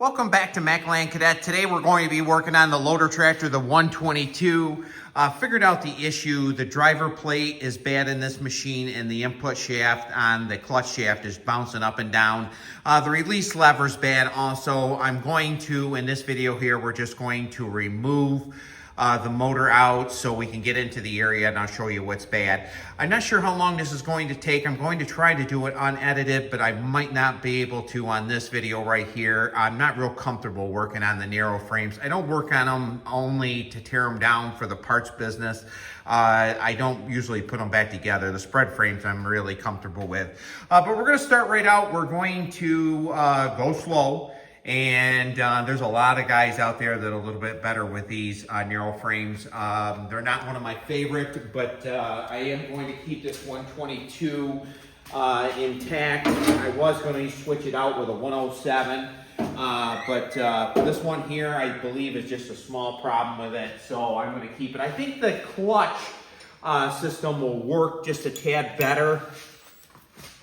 Welcome back to Cub Cadet. Today we're going to be working on the loader tractor, the 122. Figured out the issue. The driver plate is bad in this machine and the input shaft on the clutch shaft is bouncing up and down. The release lever's bad also. I'm going to, in this video here, we're just going to remove the motor out so we can get into the area and I'll show you what's bad. I'm not sure how long this is going to take. I'm going to try to do it unedited, but I might not be able to on this video right here. I'm not real comfortable working on the narrow frames. I don't work on them only to tear them down for the parts business. I don't usually put them back together. The spread frames I'm really comfortable with. But we're going to start right out. We're going to go slow. And there's a lot of guys out there that are a little bit better with these narrow frames. They're not one of my favorite, but I am going to keep this 122 intact. I was going to switch it out with a 107, but this one here, I believe, is just a small problem with it, so I'm going to keep it. I think the clutch system will work just a tad better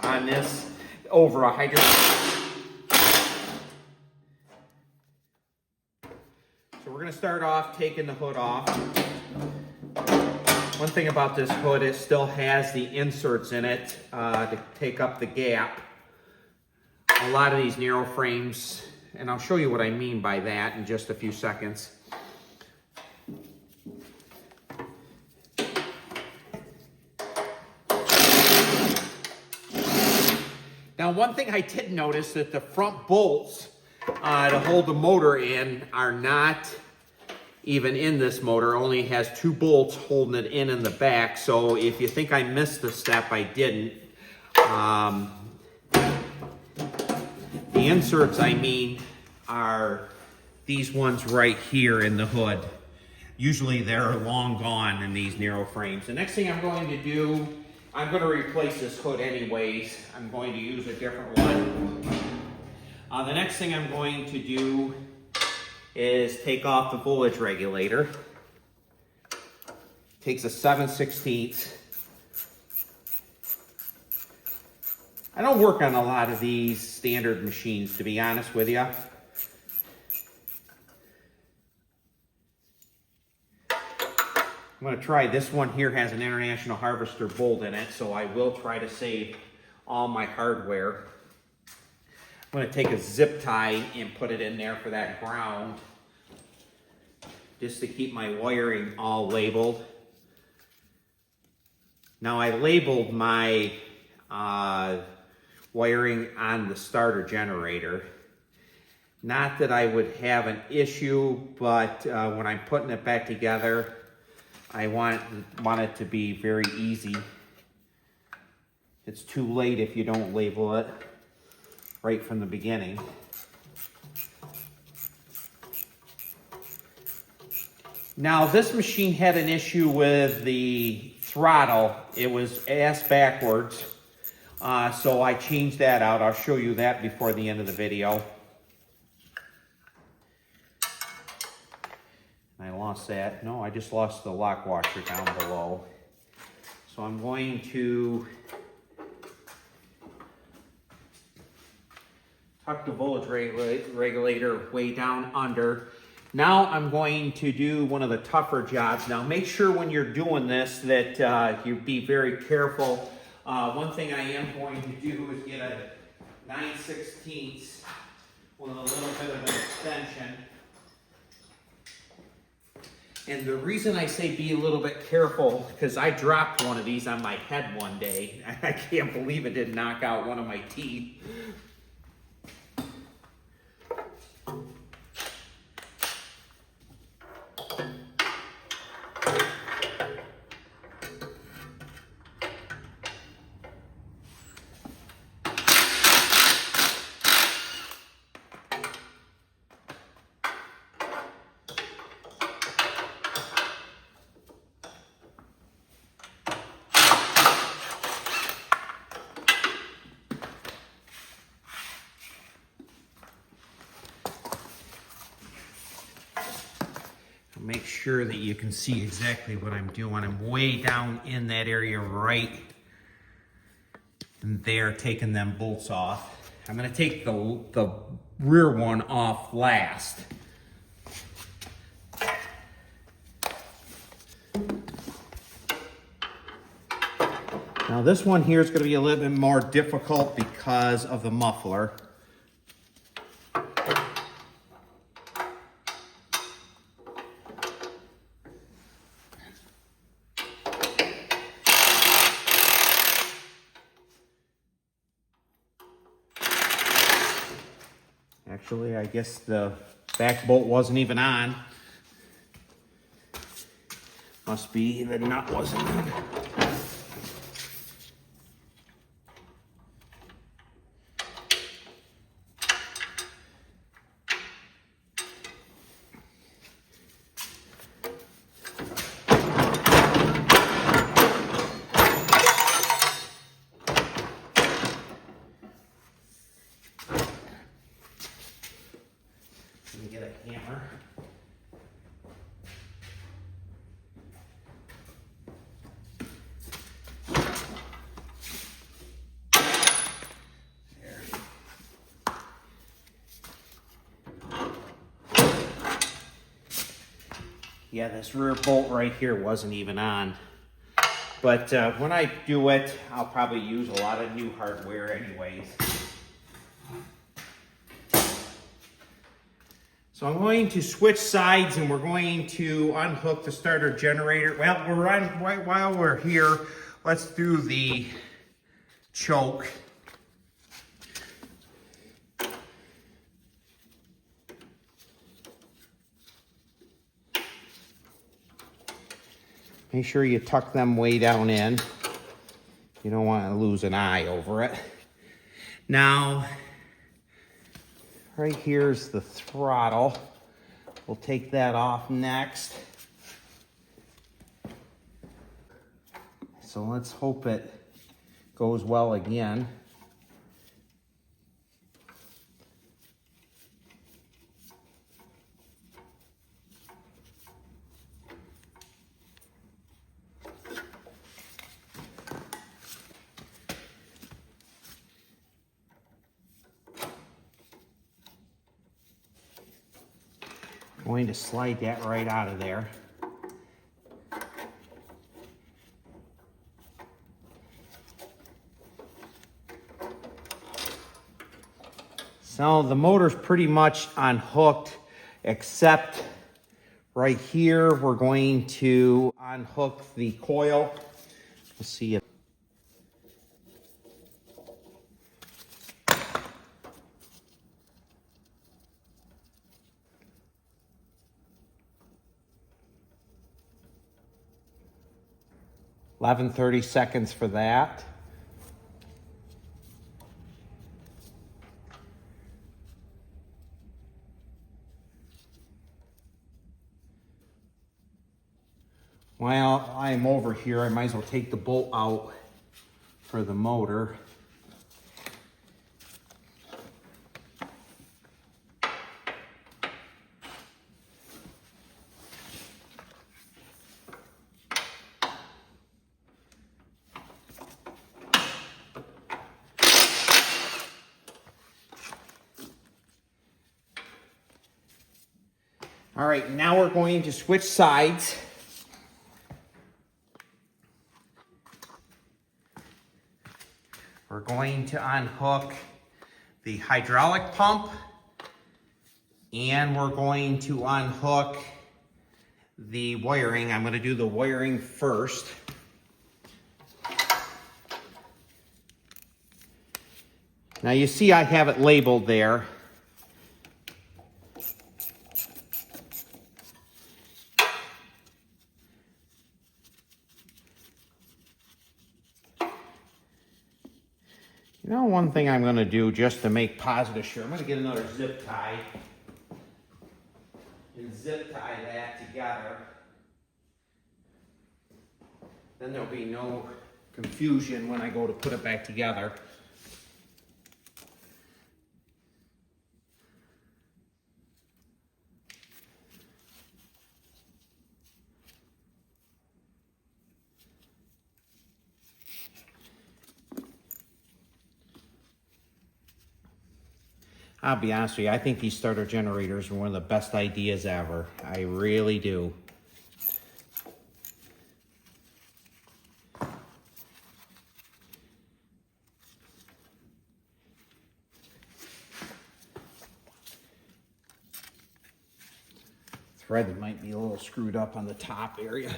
on this over a hydraulic. So we're going to start off taking the hood off. One thing about this hood, it still has the inserts in it to take up the gap. A lot of these narrow frames, and I'll show you what I mean by that in just a few seconds. Now, one thing I did notice that the front bolts to hold the motor in are not even in this motor. Only has 2 bolts holding it in the back. So if you think I missed a step, I didn't. The inserts, I mean, are these ones right here in the hood. Usually they're long gone in these narrow frames. The next thing I'm going to do, I'm going to replace this hood anyways. I'm going to use a different one. The next thing I'm going to do is take off the voltage regulator. Takes a 7/16. I don't work on a lot of these standard machines, to be honest with you. I'm going to try this one here. Has an International Harvester bolt in it, so I will try to save all my hardware. I'm going to take a zip tie and put it in there for that ground, just to keep my wiring all labeled. Now, I labeled my wiring on the starter generator. Not that I would have an issue, but when I'm putting it back together, I want it to be very easy. It's too late if you don't label it right from the beginning. Now, this machine had an issue with the throttle. It was ass backwards, so I changed that out. I'll show you that before the end of the video. I lost that. No, I just lost the lock washer down below. So I'm going to tuck the voltage regulator way down under. Now I'm going to do one of the tougher jobs. Now make sure when you're doing this that you be very careful. One thing I am going to do is get a 9/16 with a little bit of an extension. And the reason I say be a little bit careful, because I dropped one of these on my head one day. I can't believe it didn't knock out one of my teeth. Make sure that you can see exactly what I'm doing. I'm way down in that area right there, taking them bolts off. I'm gonna take the rear one off last. Now this one here is gonna be a little bit more difficult because of the muffler. Actually, I guess the back bolt wasn't even on. Must be the nut wasn't on. Let me get a hammer. There. Yeah, this rear bolt right here wasn't even on. But when I do it, I'll probably use a lot of new hardware anyways. So I'm going to switch sides and we're going to unhook the starter generator. Well, while we're here, let's do the choke. Make sure you tuck them way down in. You don't want to lose an eye over it. Now, right here's the throttle. We'll take that off next. So let's hope it goes well again. Going to slide that right out of there. So the motor's pretty much unhooked, except right here, we're going to unhook the coil. We'll see it. Eleven 30 seconds for that. While I'm over here, I might as well take the bolt out for the motor. All right, now we're going to switch sides. We're going to unhook the hydraulic pump, and we're going to unhook the wiring. I'm going to do the wiring first. Now you see I have it labeled there. You know, one thing I'm going to do just to make positive sure, I'm going to get another zip tie and zip tie that together. Then there'll be no confusion when I go to put it back together. I'll be honest with you, I think these starter generators are one of the best ideas ever. I really do. Thread might be a little screwed up on the top area.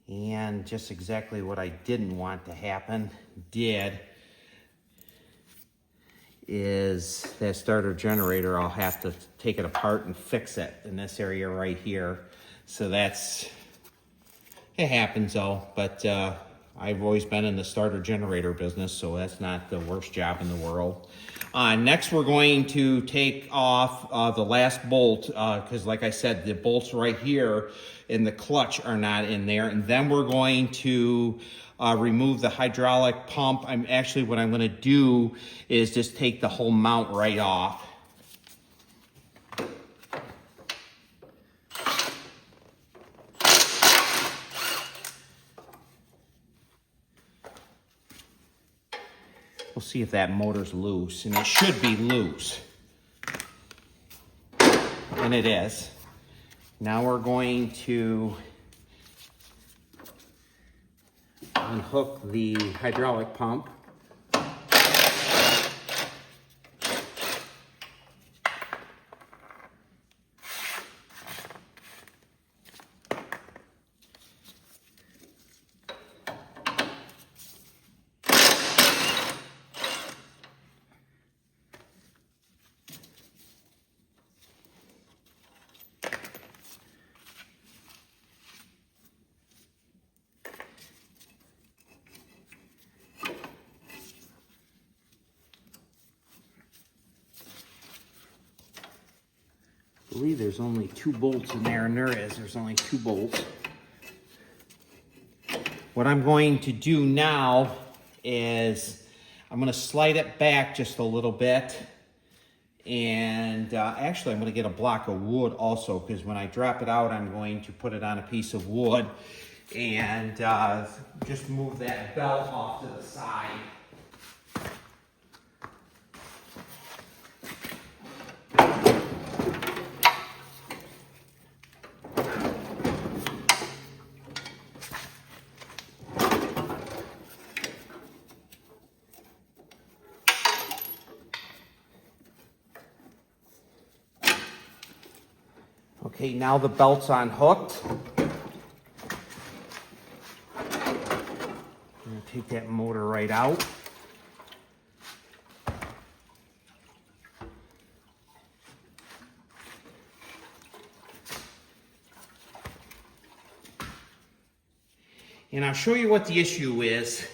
And just exactly what I didn't want to happen is that starter generator, I'll have to take it apart and fix it in this area right here. So it happens though, but I've always been in the starter generator business, so that's not the worst job in the world. Next, we're going to take off the last bolt, because like I said, the bolts right here in the clutch are not in there. And then we're going to remove the hydraulic pump. What I'm gonna do is just take the whole mount right off. We'll see if that motor's loose, and it should be loose. And it is. Now we're going to unhook the hydraulic pump. I believe there's only 2 bolts in there, and there's only 2 bolts. What I'm going to do now is I'm going to slide it back just a little bit, and actually I'm going to get a block of wood also, because when I drop it out I'm going to put it on a piece of wood and just move that belt off to the side. Okay, now the belt's unhooked. I'm going to take that motor right out. And I'll show you what the issue is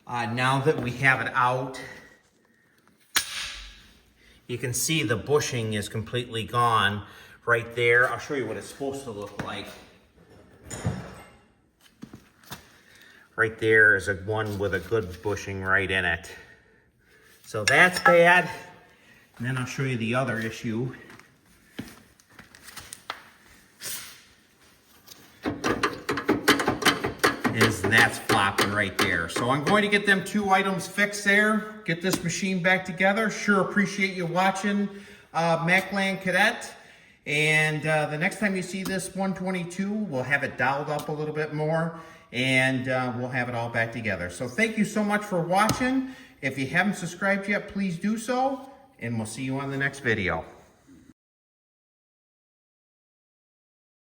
now that we have it out. You can see the bushing is completely gone right there. I'll show you what it's supposed to look like. Right there is one with a good bushing right in it. So that's bad. And then I'll show you the other issue. Is that's flopping right there. So I'm going to get them 2 items fixed there, get this machine back together. Sure appreciate you watching Cub Cadet. And the next time you see this 122, we'll have it dialed up a little bit more, and we'll have it all back together. So thank you so much for watching. If you haven't subscribed yet, please do so, and we'll see you on the next video.